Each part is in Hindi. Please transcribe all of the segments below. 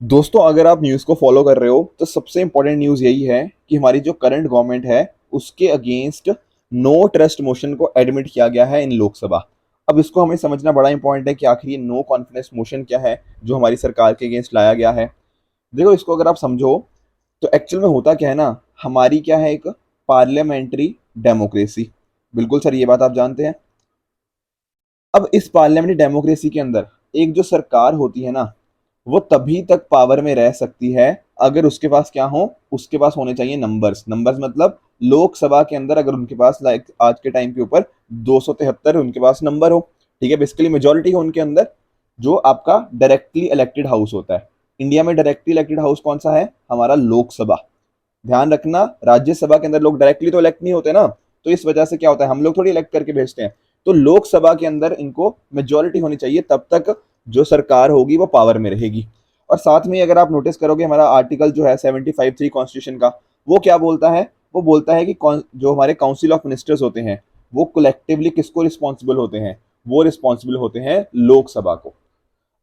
दोस्तों, अगर आप न्यूज़ को फॉलो कर रहे हो तो सबसे इंपॉर्टेंट न्यूज़ यही है कि हमारी जो करंट गवर्नमेंट है उसके अगेंस्ट नो ट्रस्ट मोशन को एडमिट किया गया है इन लोकसभा। अब इसको हमें समझना बड़ा इंपॉर्टेंट है कि आखिर ये नो कॉन्फिडेंस मोशन क्या है जो हमारी सरकार के अगेंस्ट लाया गया है। देखो, इसको अगर आप समझो तो एक्चुअल में होता क्या है ना, हमारी क्या है, एक पार्लियामेंट्री डेमोक्रेसी। बिल्कुल सर, ये बात आप जानते हैं। अब इस पार्लियामेंट्री डेमोक्रेसी के अंदर एक जो सरकार होती है ना, वो तभी तक पावर में रह सकती है अगर उसके पास क्या हो, उसके पास होने चाहिए नंबर्स। नंबर्स मतलब लोकसभा के अंदर अगर उनके पास लाइक आज के टाइम के ऊपर 273 उनके पास नंबर हो, ठीक है, बेसिकली मेजोरिटी हो उनके अंदर, जो आपका डायरेक्टली इलेक्टेड हाउस होता है। इंडिया में डायरेक्टली इलेक्टेड हाउस कौन सा है? हमारा लोकसभा। ध्यान रखना, राज्यसभा के अंदर लोग डायरेक्टली तो इलेक्ट नहीं होते ना, तो इस वजह से क्या होता है, हम लोग थोड़ी इलेक्ट करके भेजते हैं। तो लोकसभा के अंदर इनको मेजोरिटी होनी चाहिए, तब तक जो सरकार होगी वो पावर में रहेगी। और साथ में अगर आप नोटिस करोगे, हमारा आर्टिकल जो है 75(3) कॉन्स्टिट्यूशन का, वो क्या बोलता है? वो बोलता है कि जो हमारे काउंसिल ऑफ मिनिस्टर्स होते हैं वो कलेक्टिवली किसको रिस्पॉन्सिबल होते हैं? वो रिस्पॉन्सिबल होते हैं लोकसभा को।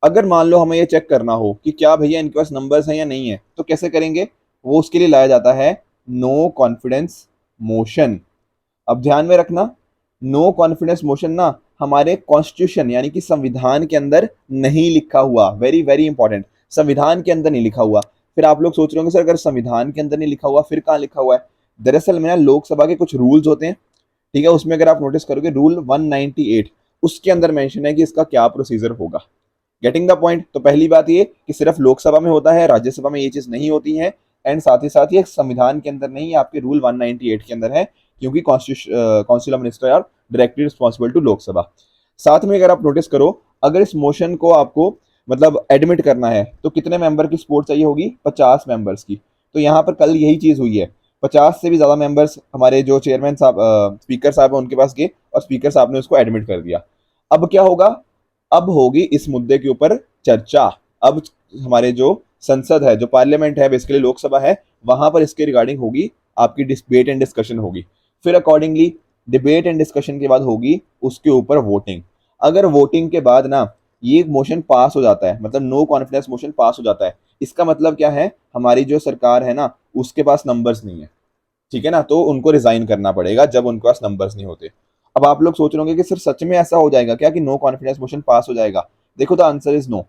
अगर मान लो हमें ये चेक करना हो कि क्या भैया इनके पास नंबर्स हैं या नहीं है, तो कैसे करेंगे? वो उसके लिए लाया जाता है नो कॉन्फिडेंस मोशन। अब ध्यान में रखना, नो कॉन्फिडेंस मोशन ना हमारे कॉन्स्टिट्यूशन यानी कि संविधान के अंदर नहीं लिखा हुआ। वेरी वेरी इंपॉर्टेंट, संविधान के अंदर नहीं लिखा हुआ। फिर आप लोग सोच रहे होंगे सर, अगर संविधान के अंदर नहीं लिखा हुआ फिर कहाँ लिखा हुआ है? दरअसल में ना लोकसभा के कुछ रूल्स होते हैं, ठीक है, उसमें अगर आप नोटिस करोगे रूल 198, उसके अंदर मेंशन है कि इसका क्या प्रोसीजर होगा। Getting the point? तो पहली बात ये कि सिर्फ लोकसभा में होता है, राज्यसभा में ये चीज नहीं होती है। एंड साथ ही साथ ये संविधान के अंदर नहीं, आपके रूल 198 के अंदर है, क्योंकि council of minister are directly responsible to Lok Sabha. साथ में अगर आप नोटिस करो, अगर इस मोशन को आपको मतलब एडमिट करना है तो कितने मेंबर की सपोर्ट चाहिए होगी? 50 मेंबर्स की। तो यहाँ पर कल यही चीज हुई है, 50 से भी ज्यादा मेंबर्स हमारे जो चेयरमैन साहब, स्पीकर साहब है, उनके पास गए और स्पीकर साहब ने उसको एडमिट कर दिया। अब क्या होगा? अब होगी इस मुद्दे के ऊपर चर्चा। अब हमारे जो संसद है, जो पार्लियामेंट है, बेसिकली लोकसभा है, वहां पर इसके रिगार्डिंग होगी आपकी डिबेट एंड डिस्कशन होगी। फिर अकॉर्डिंगली डिबेट एंड डिस्कशन के बाद होगी उसके ऊपर वोटिंग। अगर वोटिंग के बाद ना ये मोशन पास हो जाता है, मतलब नो कॉन्फिडेंस मोशन पास हो जाता है, इसका मतलब क्या है? हमारी जो सरकार है ना उसके पास नंबर्स नहीं है, ठीक है ना, तो उनको रिजाइन करना पड़ेगा जब उनके पास नंबर्स नहीं होते। अब आप लोग सोच रहे होंगे कि सर सच में ऐसा हो जाएगा क्या कि नो कॉन्फिडेंस मोशन पास हो जाएगा? देखो, द आंसर इज नो।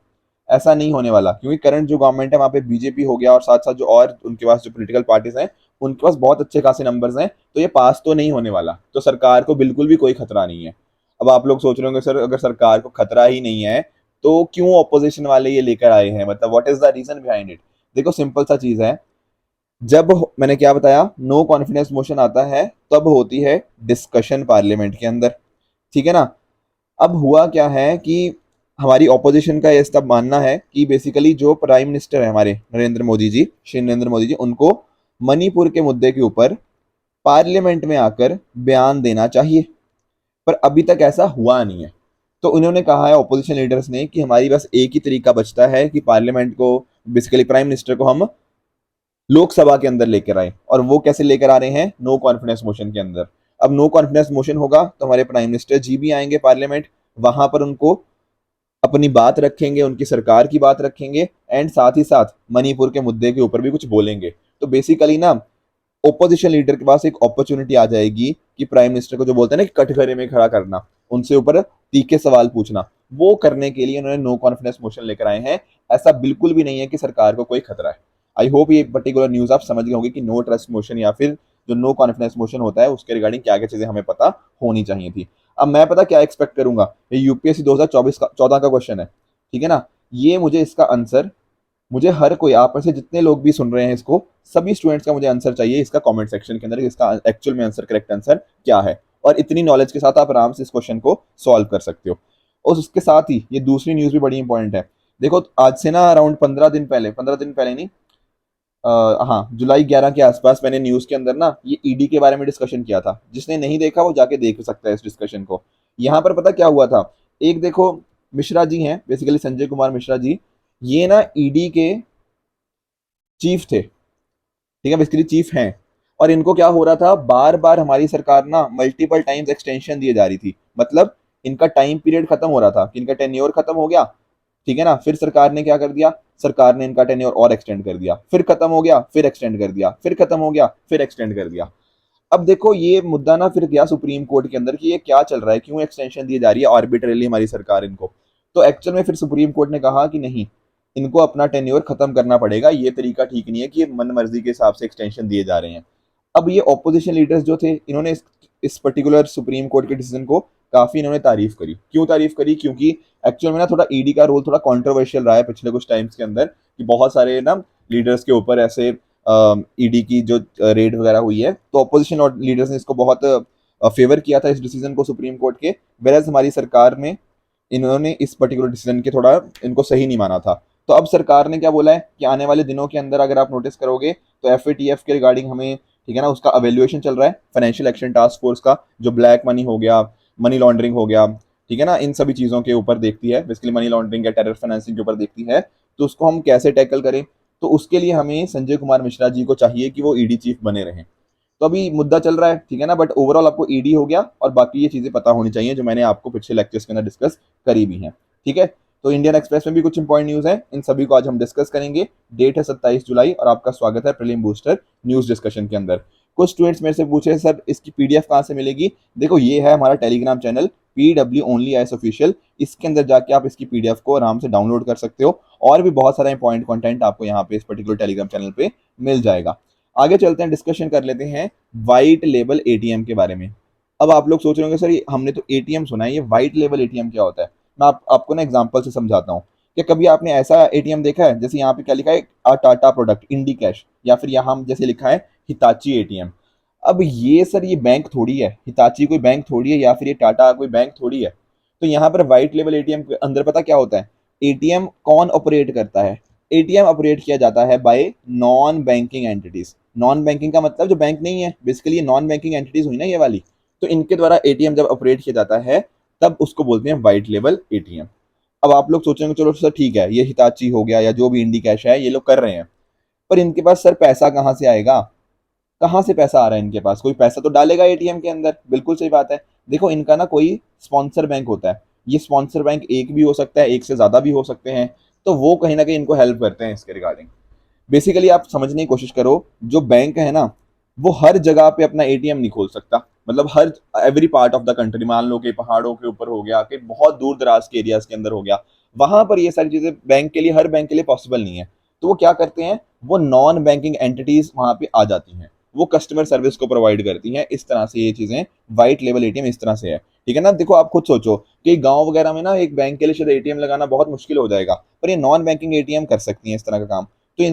ऐसा नहीं होने वाला, क्योंकि करंट जो गवर्नमेंट है वहां पे बीजेपी हो गया और साथ साथ जो और उनके पास जो पॉलिटिकल पार्टीज हैं उनके पास बहुत अच्छे खासे नंबर्स हैं, तो ये पास तो नहीं होने वाला। तो सरकार को बिल्कुल भी कोई खतरा नहीं है। अब आप लोग सोच रहे होंगे सर, अगर सरकार को खतरा ही नहीं है तो क्यों ऑपोजिशन वाले ये लेकर आए हैं, मतलब what is the reason behind it? देखो, सिंपल सा चीज है, जब मैंने क्या बताया, नो कॉन्फिडेंस मोशन आता है तब होती है डिस्कशन पार्लियामेंट के अंदर, ठीक है ना। अब हुआ क्या है कि हमारी ऑपोजिशन का ये तब मानना है कि बेसिकली जो प्राइम मिनिस्टर है हमारे नरेंद्र मोदी जी, श्री नरेंद्र मोदी जी, उनको मणिपुर के मुद्दे के ऊपर पार्लियामेंट में आकर बयान देना चाहिए। पर अभी तक ऐसा हुआ नहीं है। तो उन्होंने कहा है ऑपोजिशन लीडर्स ने कि हमारी बस एक ही तरीका बचता है कि पार्लियामेंट को, बेसिकली प्राइम मिनिस्टर को हम लोकसभा के अंदर लेकर आए। और वो कैसे लेकर आ रहे हैं? नो कॉन्फिडेंस मोशन के अंदर। अब नो कॉन्फिडेंस मोशन होगा तो हमारे प्राइम मिनिस्टर जी भी आएंगे पार्लियामेंट, वहां पर उनको अपनी बात रखेंगे, उनकी सरकार की बात रखेंगे, एंड साथ ही साथ मणिपुर के मुद्दे के ऊपर भी कुछ बोलेंगे। तो बेसिकली ना ओपोजिशन लीडर के पास एक अपॉर्चुनिटी आ जाएगी कि प्राइम मिनिस्टर को, जो बोलते हैं ना कि कटघरे में खड़ा करना, उनसे ऊपर तीखे सवाल पूछना, वो करने के लिए उन्होंने नो कॉन्फिडेंस मोशन लेकर आए हैं। ऐसा बिल्कुल भी नहीं है कि सरकार को कोई खतरा है। आई होप ये पर्टिकुलर न्यूज आप समझ गए होंगे कि नो ट्रस्ट मोशन या फिर जो नो कॉन्फिडेंस मोशन होता है उसके रिगार्डिंग क्या क्या चीजें हमें पता होनी चाहिए थी। अब मैं पता क्या एक्सपेक्ट करूंगा, ये यूपीएससी 2024 का 14 का क्वेश्चन है, ठीक है ना। ये मुझे इसका आंसर, मुझे हर कोई, आप में से जितने लोग भी सुन रहे हैं इसको, सभी स्टूडेंट्स का मुझे आंसर चाहिए इसका कमेंट सेक्शन के अंदर, इसका एक्चुअल में आंसर, करेक्ट आंसर क्या है। और इतनी नॉलेज के साथ आप आराम से इस क्वेश्चन को सॉल्व कर सकते हो। और उसके साथ ही ये दूसरी न्यूज भी बड़ी इंपॉर्टेंट है। देखो, आज से ना अराउंड 15 दिन पहले, 15 दिन पहले नहीं, हाँ, जुलाई 11 के आसपास मैंने न्यूज के अंदर ना ये ईडी के बारे में डिस्कशन किया था। जिसने नहीं देखा वो जाके देख सकता है इस डिस्कशन को। यहाँ पर पता क्या हुआ था? एक देखो, मिश्रा जी हैं, बेसिकली संजय कुमार मिश्रा जी, ये ना ईडी के चीफ थे, ठीक है, बेसिकली चीफ हैं। और इनको क्या हो रहा था, बार बार हमारी सरकार ना मल्टीपल टाइम्स एक्सटेंशन दिए जा रही थी, मतलब इनका टाइम पीरियड खत्म हो रहा था कि इनका टेन्योर खत्म हो गया, ठीक है ना। फिर सरकार ने क्या कर दिया, सरकार ने इनका टेन्योर और एक्सटेंड कर दिया, फिर खत्म हो गया, फिर एक्सटेंड कर दिया, फिर खत्म हो गया, फिर एक्सटेंड कर दिया। अब देखो ये मुद्दा ना फिर गया सुप्रीम कोर्ट के अंदर कि ये क्या चल रहा है, क्यों एक्सटेंशन दी जा रही है आर्बिट्रेरली हमारी सरकार इनको। तो एक्चुअल में फिर सुप्रीम कोर्ट ने कहा कि नहीं, इनको अपना टेन्योर खत्म करना पड़ेगा, ये तरीका ठीक नहीं है कि ये मन मर्जी के हिसाब से एक्सटेंशन दिए जा रहे हैं। अब ये ऑपोजिशन लीडर्स जो थे, इन्होंने इस पर्टिकुलर सुप्रीम कोर्ट के डिसीजन को काफी इन्होंने तारीफ करी। क्यों तारीफ करी, क्योंकि एक्चुअल में ना थोड़ा ईडी का रोल थोड़ा कंट्रोवर्शियल रहा है पिछले कुछ टाइम्स के अंदर, कि बहुत सारे ना लीडर्स के ऊपर ऐसे ईडी की जो रेड वगैरह हुई है, तो ऑपोजिशन और लीडर्स ने इसको बहुत फेवर किया था इस डिसीजन को सुप्रीम कोर्ट के। वेरएज हमारी सरकार में इन्होंने इस पर्टिकुलर डिसीजन के थोड़ा इनको सही नहीं माना था। तो अब सरकार ने क्या बोला है कि आने वाले दिनों के अंदर अगर आप नोटिस करोगे तो एफएटीएफ के रिगार्डिंग हमें, ठीक है ना, उसका अवेल्युएशन चल रहा है फाइनेंशियल एक्शन टास्क फोर्स का, जो ब्लैक मनी हो गया, मनी लॉन्ड्रिंग हो गया, ठीक है ना, इन सभी चीज़ों के ऊपर देखती है, बेसिकली मनी लॉन्ड्रिंग या टेरर फाइनेंसिंग के ऊपर देखती है। तो उसको हम कैसे टैकल करें, तो उसके लिए हमें संजय कुमार मिश्रा जी को चाहिए कि वो ईडी चीफ बने रहें। तो अभी मुद्दा चल रहा है, ठीक है ना, बट ओवरऑल आपको ईडी हो गया और बाकी ये चीज़ें पता होनी चाहिए जो मैंने आपको पिछले लेक्चर्स के अंदर डिस्कस करी भी हैं। ठीक है, तो इंडियन एक्सप्रेस में भी कुछ इंपॉर्टेंट न्यूज़ है, इन सभी को आज हम डिस्कस करेंगे। डेट है 27 जुलाई और आपका स्वागत है प्रीलिम बूस्टर न्यूज़ डिस्कशन के अंदर। कुछ स्टूडेंट्स मेरे से पूछे सर इसकी पीडीएफ कहाँ से मिलेगी। देखो ये है हमारा Telegram channel PW only IAS official, इसके अंदर जाके आप इसकी पीडीएफ को आराम से डाउनलोड कर सकते हो और भी बहुत सारा इंपॉर्टेंट कंटेंट आपको यहाँ पे इस पर्टिकुलर टेलीग्राम चैनल पे मिल जाएगा। आगे चलते हैं, डिस्कशन कर लेते हैं व्हाइट लेबल एटीएम के बारे में। अब आप लोग सोच रहे होंगे सर हमने तो एटीएम सुना है, ये व्हाइट लेबल एटीएम क्या होता है। मैं आपको ना एग्जांपल से समझाता हूँ। क्या कभी आपने ऐसा एटीएम देखा है, जैसे यहाँ पे क्या लिखा है, टाटा प्रोडक्ट इंडी कैश, या फिर यहाँ जैसे लिखा है हिताची एटीएम। अब ये सर ये बैंक थोड़ी है, हिताची कोई बैंक थोड़ी है, या फिर ये टाटा कोई बैंक थोड़ी है। तो यहाँ पर व्हाइट लेबल एटीएम के अंदर पता क्या होता है, एटीएम कौन ऑपरेट करता है, एटीएम ऑपरेट किया जाता है bye non banking entities. Non banking का मतलब जो बैंक नहीं है, बेसिकली ये नॉन बैंकिंग एंटिटीज हुई ना ये वाली, तो इनके द्वारा एटीएम जब ऑपरेट किया जाता है तब उसको बोलते हैं व्हाइट लेबल एटीएम। अब आप लोग सोचेंगे चलो सर ठीक है, ये हिताची हो गया या जो भी इंडी कैश है ये लोग कर रहे हैं, पर इनके पास सर पैसा कहाँ से आएगा, कहाँ से पैसा आ रहा है इनके पास, कोई पैसा तो डालेगा एटीएम के अंदर। बिल्कुल सही बात है। देखो इनका ना कोई स्पॉन्सर बैंक होता है, ये स्पॉन्सर बैंक एक भी हो सकता है, एक से ज्यादा भी हो सकते हैं, तो वो कहीं ना कहीं इनको हेल्प करते हैं इसके रिगार्डिंग। बेसिकली आप समझने की कोशिश करो, जो बैंक है ना वो हर जगह पे अपना एटीएम नहीं खोल सकता, मतलब हर every part of the country, मान लो कि पहाड़ों के ऊपर हो गया, कि बहुत दूर दराज के एरियाज के अंदर हो गया, वहां पर ये सारी चीजें बैंक के लिए, हर बैंक के लिए पॉसिबल नहीं है। तो वो क्या करते हैं, वो नॉन बैंकिंग एंटिटीज वहां पे आ जाती हैं, वो कस्टमर सर्विस को प्रोवाइड करती हैं। इस तरह से ये चीजें व्हाइट लेवल एटीएम इस तरह से है, ठीक है ना। देखो आप खुद सोचो कि गांव वगैरह में ना एक बैंक के लिए शायद एटीएम लगाना बहुत मुश्किल हो जाएगा, पर ये नॉन बैंकिंग एटीएम कर सकती हैं इस तरह का काम। तो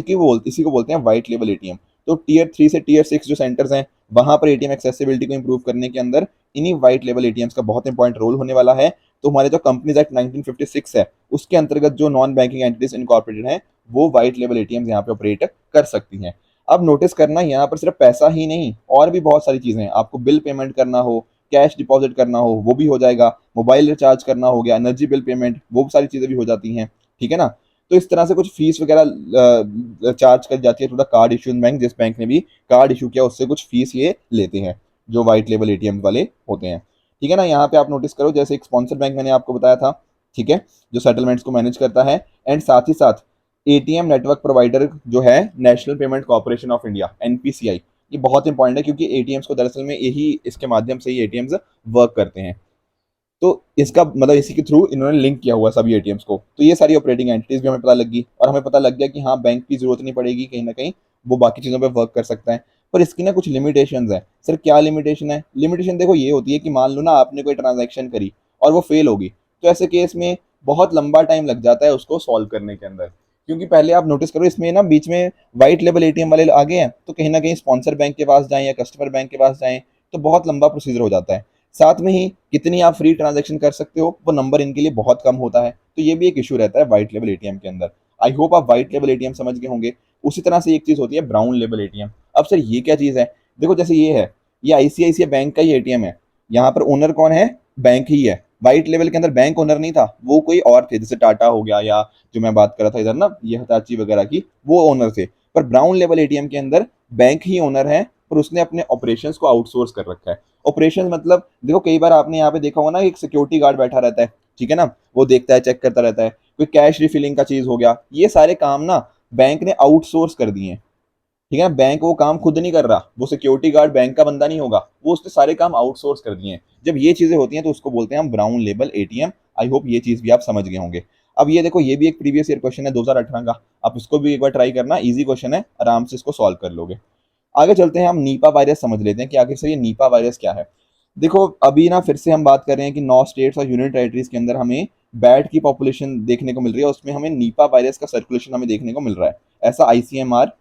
इसी को बोलते हैं व्हाइट लेबल एटीएम। तो टीयर 3 से टीयर 6 जो सेंटर्स हैं, वहां पर एटीएम एक्सेसिबिलिटी को इंप्रूव करने के अंदर इन्हीं व्हाइट लेबल एटीएम्स का बहुत इंपॉर्टेंट रोल होने वाला है। तो हमारे जो कंपनीज एक्ट 1956 है उसके अंतर्गत जो नॉन बैंकिंग एंटिटीज इनकॉर्पोरेटेड हैं वो व्हाइट लेबल एटीएम यहाँ पे ऑपरेट कर सकती हैं। अब नोटिस करना, यहाँ पर सिर्फ पैसा ही नहीं और भी बहुत सारी चीजें हैं। आपको बिल पेमेंट करना हो, कैश डिपॉजिट करना हो, वो भी हो जाएगा, मोबाइल रिचार्ज करना हो गया, एनर्जी बिल पेमेंट, वो सारी चीजें भी हो जाती हैं, ठीक है ना। तो इस तरह से कुछ फीस वगैरह चार्ज कर जाती है थोड़ा कार्ड इशूइंग बैंक, जिस बैंक ने भी कार्ड इशू किया उससे कुछ फीस ये लेते हैं जो व्हाइट लेबल एटीएम वाले होते हैं, ठीक है ना। यहाँ पे आप नोटिस करो, जैसे एक स्पॉन्सर बैंक मैंने आपको बताया था, ठीक है, जो सेटलमेंट्स को मैनेज करता है, एंड साथ ही साथ एटीएम नेटवर्क प्रोवाइडर जो है national payment corporation of India NPCI. ये बहुत इंपॉर्टेंट है क्योंकि एटीएम्स को दरअसल में यही, इसके माध्यम से ही एटीएम्स वर्क करते हैं। तो इसका मतलब इसी के थ्रू इन्होंने लिंक किया हुआ सभी एटीएम्स को। तो ये सारी ऑपरेटिंग एंटिटीज भी हमें पता लग गई और हमें पता लग गया कि हाँ बैंक की जरूरत नहीं पड़ेगी, कहीं ना कहीं वो बाकी चीज़ों पे वर्क कर सकता है। पर इसकी ना कुछ लिमिटेशंस है। सर क्या लिमिटेशन है? लिमिटेशन देखो ये होती है कि मान लो ना आपने कोई ट्रांजैक्शन करी और वो फेल होगी, तो ऐसे केस में बहुत लंबा टाइम लग जाता है उसको सॉल्व करने के अंदर। क्योंकि पहले आप नोटिस करो इसमें ना बीच में व्हाइट लेबल एटीएम वाले आ गए हैं, तो कहीं ना कहीं स्पॉन्सर बैंक के पास जाएं या कस्टमर बैंक के पास जाएं तो बहुत लंबा प्रोसीजर हो जाता है। साथ में ही कितनी आप फ्री ट्रांजैक्शन कर सकते हो वो नंबर इनके लिए बहुत कम होता है, तो ये भी एक इशू रहता है व्हाइट लेवल एटीएम के अंदर। आई होप आप व्हाइट लेवल एटीएम समझ गए होंगे। उसी तरह से एक चीज होती है ब्राउन लेवल एटीएम। अब सर ये क्या चीज है? देखो जैसे ये है, ये आईसीआईसीआई बैंक का ही एटीएम है, यहाँ पर ओनर कौन है? बैंक ही है। व्हाइट लेवल के अंदर बैंक ओनर नहीं था, वो कोई और थे, जैसे टाटा हो गया या जो मैं बात कर रहा था इधर ना ये हिताची वगैरह की, वो ओनर थे। पर ब्राउन लेवल एटीएम के अंदर बैंक ही ओनर है, पर उसने अपने ऑपरेशंस को आउटसोर्स कर रखा है। ऑपरेशन मतलब देखो कई बार आपने यहाँ पे देखा होगा ना, एक सिक्योरिटी गार्ड बैठा रहता है, ठीक है ना, वो देखता है, चेक करता रहता है। कोई कैश रिफिलिंग का चीज हो गया, ये सारे काम ना बैंक ने आउटसोर्स कर दिए हैं। ठीक है ना, बैंक वो काम खुद नहीं कर रहा, वो सिक्योरिटी गार्ड बैंक का बंदा नहीं होगा, वो उसने सारे काम आउटसोर्स कर दिए हैं। जब ये चीजें होती हैं तो उसको बोलते हैं हम brown label ATM. I hope ये चीज भी आप समझ गए होंगे। अब ये देखो, ये भी एक प्रीवियस ईयर क्वेश्चन है 2018 का, आप इसको भी एक बार ट्राई करना, इजी क्वेश्चन है, आराम से इसको सॉल्व कर लोगे। आगे चलते हैं, हम नीपा वायरस समझ लेते हैं कि आखिर से ये नीपा वायरस क्या है। देखो अभी ना फिर से हम बात कर रहे हैं कि 9 स्टेट्स और यूनियन टेरिटरीज के अंदर हमें बैट की पॉपुलेशन देखने को मिल रही है, उसमें हमें नीपा वायरस का सर्कुलेशन हमें देखने को मिल रहा है। ऐसा ICMR,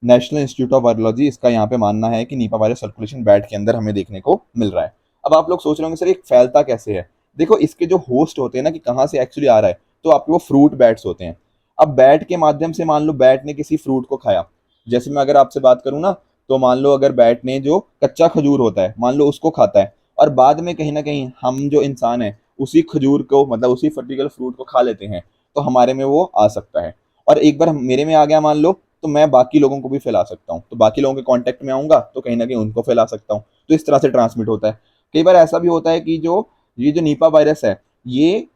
national institute of virology, इसका यहाँ पे मानना है कि नीपा वायरस सर्कुलेशन बैट के अंदर हमें देखने को मिल रहा है। अब आप लोग सोच रहे होंगे सर ये फैलता कैसे है। देखो इसके जो होस्ट होते हैं ना कि कहाँ से एक्चुअली आ रहा है, तो आपके वो फ्रूट बैट्स होते हैं। अब बैट के माध्यम से मान लो बैट ने किसी फ्रूट को खाया, जैसे मैं अगर आपसे बात करूँ ना, तो मान लो अगर बैट ने जो कच्चा खजूर होता है मान लो उसको खाता है, और बाद में कहीं ना कहीं हम जो इंसान है उसी खजूर को मतलब उसी पर्टिकुलर फ्रूट को खा लेते हैं, तो हमारे में वो आ सकता है। और एक बार मेरे में आ गया मान लो, तो मैं बाकी लोगों को भी फैला सकता हूँ, तो बाकी लोगों के कांटेक्ट में आऊंगा तो कहीं ना कहीं उनको फैला सकता हूँ। तो इस तरह से ट्रांसमिट होता है। कई बार ऐसा भी होता है कि जो ये जो नीपा वायरस है, ये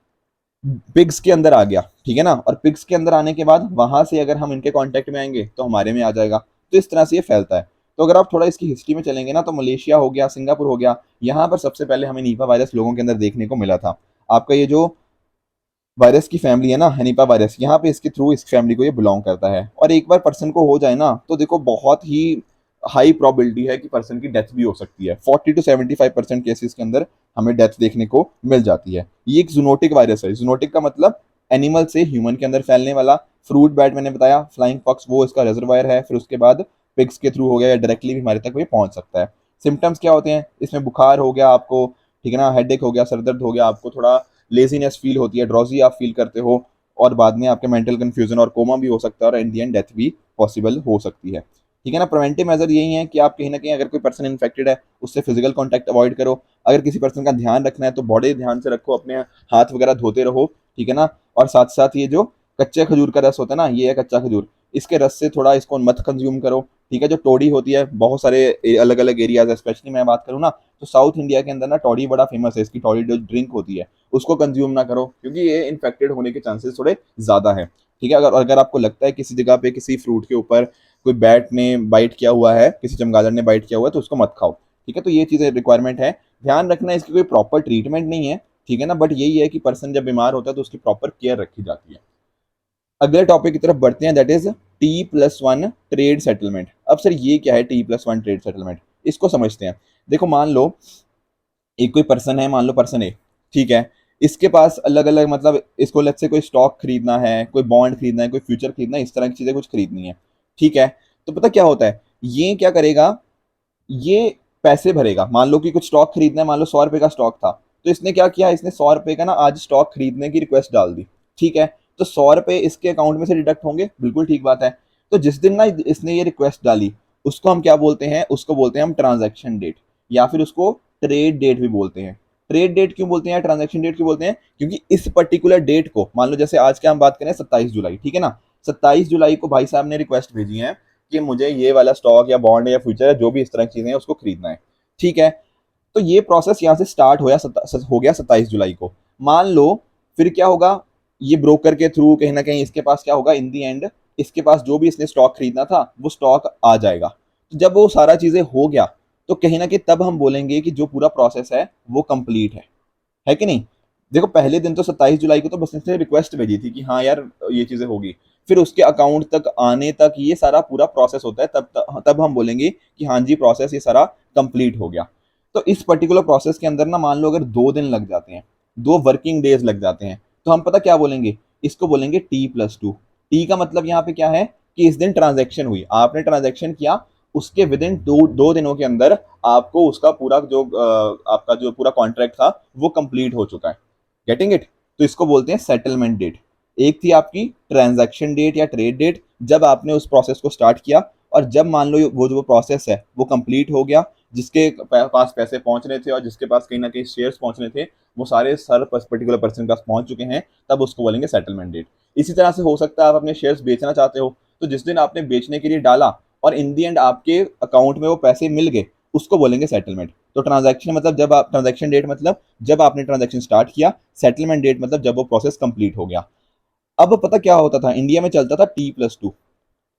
पिग्स के अंदर आ गया, ठीक है ना, और पिग्स के अंदर आने के बाद वहां से अगर हम इनके कांटेक्ट में आएंगे तो हमारे में आ जाएगा। तो इस तरह से ये फैलता है। तो अगर आप थोड़ा इसकी हिस्ट्री में चलेंगे ना, तो मलेशिया हो गया, सिंगापुर हो गया, यहाँ पर सबसे पहले हमें नीपा वायरस लोगों के अंदर देखने को मिला था। आपका ये जो वायरस की फैमिली है ना हनीपा वायरस, यहाँ पे इसके थ्रू इस फैमिली को ये बिलोंग करता है। और एक बार पर्सन को हो जाए ना, तो देखो बहुत ही हाई प्रोबेबिलिटी है कि पर्सन की डेथ भी हो सकती है। 40 to 75% केसेस के अंदर हमें डेथ देखने को मिल जाती है। ये एक जूनोटिक वायरस है। जूनोटिक का मतलब एनिमल से ह्यूमन के अंदर फैलने वाला। फ्रूट बैट मैंने बताया, फ्लाइंग पॉक्स वो इसका रिजर्वायर है, फिर उसके बाद पिग्स के थ्रू हो गया या डायरेक्टली भी हमारे तक ये पहुंच सकता है। सिम्टम्स क्या होते हैं इसमें? बुखार हो गया आपको, ठीक है ना, हेडेक हो गया, सरदर्द हो गया, आपको थोड़ा लेजीनेस फील होती है, ड्रॉजी आप फील करते हो, और बाद में आपके मेंटल कंफ्यूजन और कोमा भी हो सकता है, और इन दी एंड डेथ भी पॉसिबल हो सकती है। ठीक है ना। प्रिवेंटिव मेजर यही है कि आप कहीं ना कहीं अगर कोई पर्सन इन्फेक्टेड है उससे फिजिकल कॉन्टैक्ट अवॉइड करो। अगर किसी पर्सन का ध्यान रखना है तो बॉडी ध्यान से रखो, अपने हाथ वगैरह धोते रहो, ठीक है ना। और साथ साथ ये जो कच्चे खजूर का रस होता है ना, ये है कच्चा खजूर, इसके रस से थोड़ा इसको मत कंज्यूम करो, ठीक है। जो टोडी होती है, बहुत सारे अलग अलग एरियाज, स्पेशली मैं बात करूँ ना, तो साउथ इंडिया के अंदर ना टॉडी बड़ा फेमस है, इसकी टॉडी जो ड्रिंक होती है उसको कंज्यूम ना करो, क्योंकि ये इन्फेक्टेड होने के चांसेस थोड़े ज्यादा है। ठीक है। अगर अगर आपको लगता है किसी जगह पे किसी फ्रूट के ऊपर कोई बैट ने बाइट किया हुआ है, किसी चमगादड़ ने बाइट किया हुआ है, तो उसको मत खाओ। ठीक है। तो ये चीजें रिक्वायरमेंट है, ध्यान रखना। इसकी कोई प्रॉपर ट्रीटमेंट नहीं है, ठीक है ना, बट यही है कि पर्सन जब बीमार होता है तो उसकी प्रॉपर केयर रखी जाती है। अगले टॉपिक की तरफ बढ़ते हैं, that is T+1 trade settlement. अब सर ये क्या है T+1 ट्रेड सेटलमेंट, इसको समझते हैं। देखो मान लो एक कोई पर्सन है, मान लो पर्सन ए, ठीक है, इसके पास अलग अलग मतलब इसको लेट्स से कोई स्टॉक खरीदना है, कोई बॉन्ड खरीदना है, कोई फ्यूचर खरीदना है, इस तरह की चीजें कुछ खरीदनी है, ठीक है। तो पता क्या होता है, ये क्या करेगा, ये पैसे भरेगा। मान लो कि कुछ स्टॉक खरीदना है, मान लो 100 रुपए का स्टॉक था, तो इसने क्या किया, इसने 100 रुपए का ना आज स्टॉक खरीदने की रिक्वेस्ट डाल दी, ठीक है। तो 100 रुपए इसके अकाउंट में से डिडक्ट होंगे, बिल्कुल ठीक बात है। तो जिस दिन ना इसने ये रिक्वेस्ट डाली, उसको हम क्या बोलते हैं, उसको बोलते हैं हम ट्रांजैक्शन डेट, या फिर उसको ट्रेड डेट भी बोलते हैं। ट्रेड डेट क्यों बोलते हैं, ट्रांजैक्शन डेट क्यों बोलते हैं? क्योंकि इस पर्टिकुलर डेट को, मान लो जैसे आज के हम बात करें 27 जुलाई, ठीक है ना, 27 जुलाई को भाई साहब ने रिक्वेस्ट भेजी है कि मुझे ये वाला स्टॉक या बॉन्ड या फ्यूचर है, जो भी इस तरह की चीजें हैं उसको खरीदना है, ठीक है। तो ये प्रोसेस यहाँ से स्टार्ट हो गया 27 जुलाई को। मान लो फिर क्या होगा, ये ब्रोकर के थ्रू कहीं ना कहीं इसके पास क्या होगा, इन दी एंड इसके पास जो भी इसने स्टॉक खरीदना था वो स्टॉक आ जाएगा। तो जब वो सारा चीजें हो गया, तो कहीं ना कहीं तब हम बोलेंगे कि जो पूरा प्रोसेस है वो कंप्लीट है कि नहीं। देखो पहले दिन तो 27 जुलाई को तो बस इसने रिक्वेस्ट भेजी थी कि हाँ यार ये चीजें होगी, फिर उसके अकाउंट तक आने तक ये सारा पूरा प्रोसेस होता है, तब हम बोलेंगे कि हाँ जी प्रोसेस ये सारा कंप्लीट हो गया। तो इस पर्टिकुलर प्रोसेस के अंदर ना मान लो अगर 2 दिन लग जाते हैं, 2 वर्किंग डेज लग जाते हैं, तो हम पता क्या बोलेंगे, इसको बोलेंगे T+2। टी का मतलब यहाँ पे क्या है कि इस दिन ट्रांजेक्शन हुई, आपने ट्रांजेक्शन किया, उसके विद इन 2 दिनों के अंदर आपको उसका पूरा जो आपका जो पूरा कॉन्ट्रैक्ट था वो कंप्लीट हो चुका है। Getting it? तो इसको बोलते हैं सेटलमेंट डेट। एक थी आपकी ट्रांजैक्शन डेट या ट्रेड डेट, जब आपने उस प्रोसेस को स्टार्ट किया, और जब मान लो वो जो प्रोसेस है वो कंप्लीट हो गया, जिसके पास पैसे पहुंच रहे थे और जिसके पास कहीं ना कहीं शेयर्स पहुंच रहे थे, वो सारे सर पर्टिकुलर पर्सन के पास पहुंच चुके हैं, तब उसको बोलेंगे सेटलमेंट डेट। इसी तरह से हो सकता है आप अपने शेयर्स बेचना चाहते हो, तो जिस दिन आपने बेचने के लिए डाला और इन दी एंड आपके अकाउंट में वो पैसे मिल गए, उसको बोलेंगे सेटलमेंट। तो ट्रांजैक्शन मतलब जब आप ट्रांजैक्शन डेट मतलब जब आपने ट्रांजैक्शन स्टार्ट किया, सेटलमेंट डेट मतलब जब वो प्रोसेस कंप्लीट हो गया। अब पता क्या होता था, इंडिया में चलता था T+2,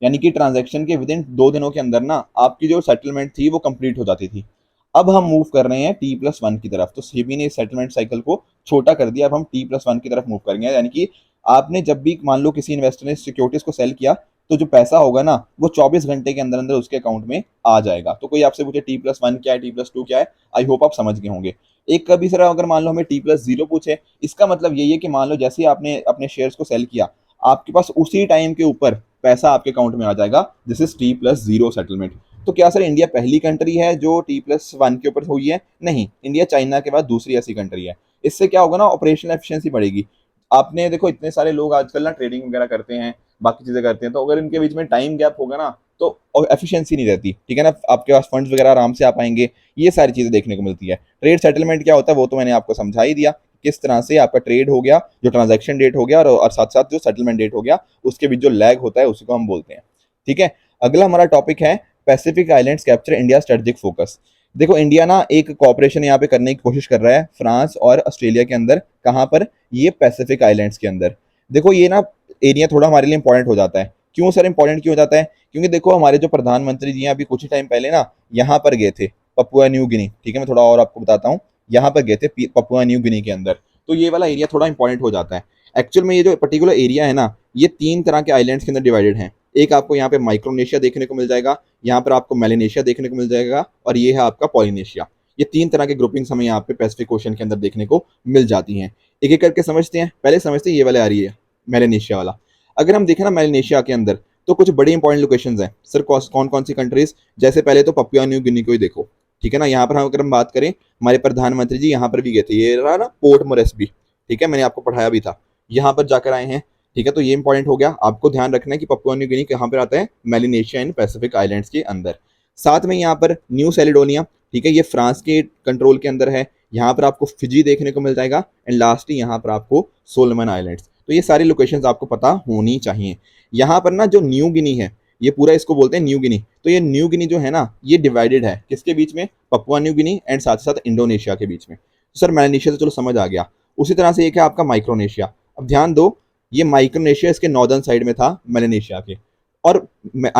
यानी कि ट्रांजैक्शन के विद इन 2 दिनों के अंदर ना आपकी जो सेटलमेंट थी वो कंप्लीट हो जाती थी। अब हम मूव कर रहे हैं T+1 की तरफ, तो सेबी ने इस सेटलमेंट साइकिल को छोटा कर दिया। अब हम T+1 की तरफ मूव करेंगे, यानी कि आपने जब भी मान लो किसी इन्वेस्टर ने सिक्योरिटीज को सेल किया, तो जो पैसा होगा ना वो 24 घंटे के अंदर अंदर उसके अकाउंट में आ जाएगा। तो कोई आपसे पूछे T+1 क्या है, T+2 क्या है, आई होप आप समझ गए होंगे। एक कभी सर अगर मान लो हमें T+0 पूछे, इसका मतलब यही है कि मान लो जैसे ही आपने अपने शेयर्स को सेल किया, आपके पास उसी टाइम के ऊपर पैसा आपके अकाउंट में आ जाएगा। This is T+0 settlement. तो क्या सर इंडिया पहली कंट्री है जो T+1 के ऊपर हुई है? नहीं, इंडिया चाइना के बाद दूसरी ऐसी कंट्री है। इससे क्या होगा ना, ऑपरेशनल एफिशिएंसी बढ़ेगी। आपने देखो इतने सारे लोग आजकल ना ट्रेडिंग वगैरह करते हैं, बाकी चीजें करते हैं, तो अगर इनके बीच में टाइम गैप होगा ना तो एफिशिएंसी नहीं रहती, ठीक है ना, आपके पास फंड्स वगैरह आराम से आ पाएंगे। ये सारी चीजें देखने को मिलती है। ट्रेड सेटलमेंट क्या होता है वो तो मैंने आपको समझा ही दिया, किस तरह से आपका ट्रेड हो गया, जो ट्रांजैक्शन डेट हो गया और साथ साथ जो सेटलमेंट डेट हो गया, उसके बीच जो लैग होता है उसी को हम बोलते हैं। ठीक है, अगला हमारा टॉपिक है Pacific islands capture India strategic focus. देखो इंडिया ना एक कॉपरेशन यहाँ पे करने की कोशिश कर रहा है फ्रांस और ऑस्ट्रेलिया के अंदर। कहाँ पर? ये पैसिफिक आइलैंड्स के अंदर। देखो ये ना एरिया थोड़ा हमारे लिए इंपॉर्टेंट हो जाता है। क्यों सर इंपॉर्टेंट क्यों हो जाता है? क्योंकि देखो हमारे जो प्रधानमंत्री जी हैं अभी कुछ ही टाइम पहले ना यहाँ पर गए थे, पपुआ न्यू गिनी। ठीक है, मैं थोड़ा और आपको बताता हूँ। यहाँ पर गए थे पपुआ न्यू गिनी के अंदर। तो ये वाला एरिया थोड़ा इंपॉर्टेंट हो जाता है। एक्चुअल में ये जो पर्टिकुलर एरिया है ना, ये 3 तरह के आइलैंड्स के अंदर डिवाइडेड है। एक आपको यहाँ पे माइक्रोनेशिया देखने को मिल जाएगा, यहाँ पर आपको मेलेनेशिया देखने को मिल जाएगा, और ये है आपका पॉलिनेशिया। ये 3 तरह के ग्रुपिंग्स हमें यहाँ पे पैसिफिक ओशन के अंदर देखने को मिल जाती हैं। एक एक करके समझते हैं। पहले समझते हैं ये वाले आ रही है मेलेनेशिया वाला। अगर हम देखें ना मेलेनेशिया के अंदर, तो कुछ बड़ी इंपॉर्टेंट लोकेशंस हैं सर। कौन कौन सी कंट्रीज? जैसे पहले तो पपुआ न्यू गिनी को ही देखो। ठीक है ना, यहाँ पर हम अगर हम बात करें, हमारे प्रधानमंत्री जी यहाँ पर भी गए थे, ये रहा ना पोर्ट मोरेस्बी। ठीक है, मैंने आपको पढ़ाया भी था, यहाँ पर जाकर आए हैं। ठीक है, तो ये इंपॉर्टेंट हो गया। आपको ध्यान रखना है कि पपुआ न्यू गिनी कहाँ पर आता है? मेलिनेशिया एंड पैसिफिक आइलैंड्स के अंदर। साथ में यहाँ पर न्यू सेलेडोनिया, ठीक है, ये फ्रांस के कंट्रोल के अंदर है। यहाँ पर आपको फिजी देखने को मिल जाएगा, एंड लास्टली यहाँ पर आपको सोलोमन आइलैंड्स। तो ये सारी लोकेशंस आपको पता होनी चाहिए। यहाँ पर ना जो न्यू गिनी है, ये पूरा इसको बोलते हैं न्यू गिनी। तो ये न्यू गिनी जो है ना, ये डिवाइडेड है किसके बीच में? पपुआ न्यू गिनी एंड साथ साथ इंडोनेशिया के बीच में। तो सर मेलानेशिया तो चलो समझ आ गया। उसी तरह से एक है आपका माइक्रोनेशिया। अब ध्यान दो, ये माइक्रोनेशिया इसके नॉर्दर्न साइड में था मेलानेशिया के। और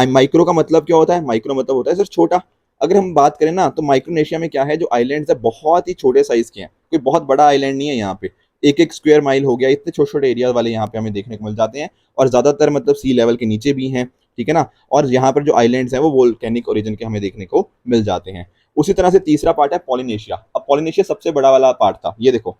माइक्रो का मतलब क्या होता है? माइक्रो मतलब होता है सर छोटा। अगर हम बात करें ना, तो माइक्रोनेशिया में क्या है, जो आइलैंड्स है बहुत ही छोटे साइज के हैं, कोई बहुत बड़ा आइलैंड नहीं है यहाँ पे। एक एक स्क्वायर माइल हो गया, इतने छोटे छोटे एरिया वाले यहाँ पे हमें देखने को मिल जाते हैं, और ज्यादातर मतलब सी लेवल के नीचे भी हैं। ठीक है ना, और यहाँ पर जो आइलैंड्स हैं वो वोल्केनिक ओरिजिन के हमें देखने को मिल जाते हैं। उसी तरह से तीसरा पार्ट है पॉलिनेशिया। अब पॉलिनेशिया सबसे बड़ा वाला पार्ट था, ये देखो,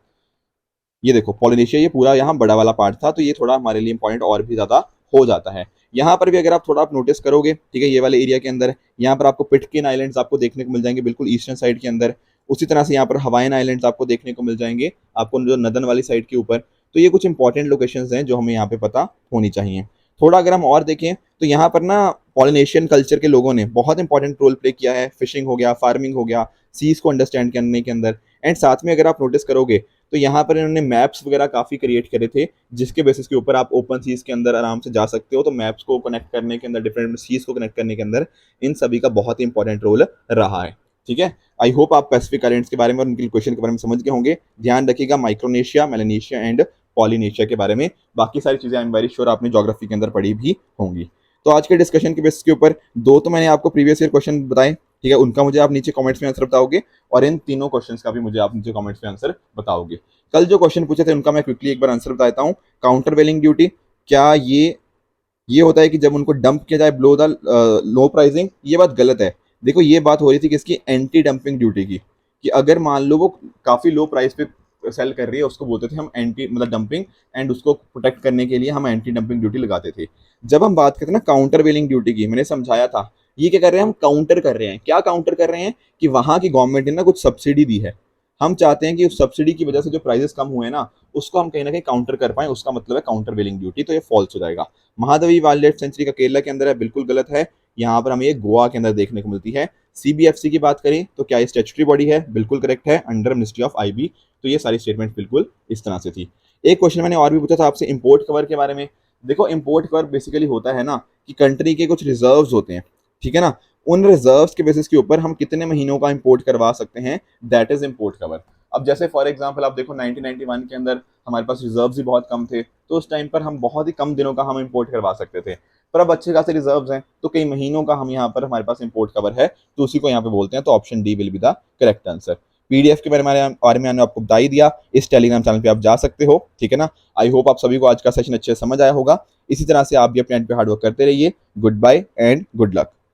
ये देखो पॉलिनेशिया, ये पूरा यहाँ बड़ा वाला पार्ट था। तो ये थोड़ा हमारे लिए इंपॉर्टेंट और भी ज्यादा हो जाता है। यहाँ पर भी अगर आप थोड़ा आप नोटिस करोगे, ठीक है, ये वाले एरिया के अंदर यहाँ पर आपको पिटकिन आइलैंड्स आपको देखने को मिल जाएंगे बिल्कुल ईस्टर्न साइड के अंदर। उसी तरह से यहाँ पर हवाइन आइलैंड्स आपको देखने को मिल जाएंगे, आपको जो नदन वाली साइड के ऊपर। तो ये कुछ इंपॉर्टेंट लोकेशंस हैं जो हमें यहाँ पे पता होनी चाहिए। थोड़ा अगर हम और देखें, तो यहाँ पर ना पॉलिनेशियन कल्चर के लोगों ने बहुत इंपॉर्टेंट रोल प्ले किया है। फिशिंग हो गया, फार्मिंग हो गया, सीज को अंडरस्टैंड करने के अंदर। एंड साथ में अगर आप नोटिस करोगे, तो यहाँ पर इन्होंने मैप्स वगैरह काफ़ी क्रिएट करे थे, जिसके बेसिस के ऊपर आप ओपन सीज के अंदर आराम से जा सकते हो। तो मैप्स को कनेक्ट करने के अंदर, डिफरेंट सीज को कनेक्ट करने के अंदर इन सभी का बहुत ही इंपॉर्टेंट रोल रहा है। ठीक है, आई होप आप पैसिफिक आइलैंड्स के बारे में और उनके क्वेश्चन के बारे में समझ गए होंगे। ध्यान रखिएगा माइक्रोनेशिया, मेलानेशिया एंड पॉलिनेशिया के बारे में। बाकी सारी चीज़ें आई एम वेरी श्योर आपने ज्योग्राफी के अंदर पढ़ी भी होंगी। तो आज के डिस्कशन के बेसिस के ऊपर दो तो मैंने आपको प्रीवियस ईयर क्वेश्चन बताए, ठीक है, उनका मुझे आप नीचे कमेंट्स में आंसर बताओगे, और इन तीनों क्वेश्चंस का भी मुझे आप नीचे कमेंट्स में आंसर बताओगे। कल जो क्वेश्चन पूछे थे उनका मैं क्विकली एक बार आंसर बताता हूँ। काउंटर वेलिंग ड्यूटी, क्या ये होता है कि जब उनको डंप किया जाए बिलो द लो प्राइसिंग? ये बात गलत है। देखो ये बात हो रही थी किसकी? एंटी डंपिंग ड्यूटी की, कि अगर मान लो वो काफी लो प्राइस पे सेल कर रही है, उसको बोलते थे हम एंटी मतलब डंपिंग, एंड उसको प्रोटेक्ट करने के लिए हम एंटी डंपिंग ड्यूटी लगाते थे। जब हम बात करते हैं ना काउंटर वेलिंग ड्यूटी की, मैंने समझाया था, ये क्या कर रहे हैं, हम काउंटर कर रहे हैं। क्या काउंटर कर रहे हैं? कि वहां की गवर्नमेंट ने ना कुछ सब्सिडी दी है, हम चाहते हैं कि उस सब्सिडी की वजह से जो प्राइसेस कम हुए ना, उसको हम कहीं ना कहीं काउंटर कर पाए, उसका मतलब है काउंटर वेलिंग ड्यूटी। तो ये फॉल्स हो जाएगा। महादेवी वाइल्ड लाइफ सेंचुरी का केरला के अंदर है, बिल्कुल गलत है। यहाँ पर हमें ये गोवा के अंदर देखने को मिलती है। सीबीएफसी की बात करें तो क्या ये स्टैट्यूटरी बॉडी है? बिल्कुल करेक्ट है, अंडर मिनिस्ट्री ऑफ आईबी। तो ये सारी स्टेटमेंट बिल्कुल इस तरह से थी। एक क्वेश्चन मैंने और भी पूछा था आपसे इंपोर्ट कवर के बारे में। देखो इंपोर्ट कवर बेसिकली होता है ना कि कंट्री के कुछ रिजर्व्स होते हैं, ठीक है ना, उन रिजर्व्स के बेसिस के ऊपर हम कितने महीनों का इंपोर्ट करवा सकते हैं, दैट इज इंपोर्ट कवर। अब जैसे फॉर एग्जांपल आप देखो 1991 के अंदर हमारे पास रिजर्व्स ही बहुत कम थे, तो उस टाइम पर हम बहुत ही कम दिनों का हम इंपोर्ट करवा सकते थे। पर अब अच्छे खासे रिजर्व्स हैं, तो कई महीनों का हम यहाँ पर हमारे पास इंपोर्ट कवर है, तो उसी को यहाँ पे बोलते हैं। तो option D will be the correct answer. PDF के बारे में मैंने आपको बता ही दिया, इस टेलीग्राम चैनल पे आप जा सकते हो, ठीक है ना। आई होप आप सभी को आज का सेशन अच्छे से समझ आया होगा। इसी तरह से आप भी अपने एंड पे हार्डवर्क करते रहिए। Good bye and good luck.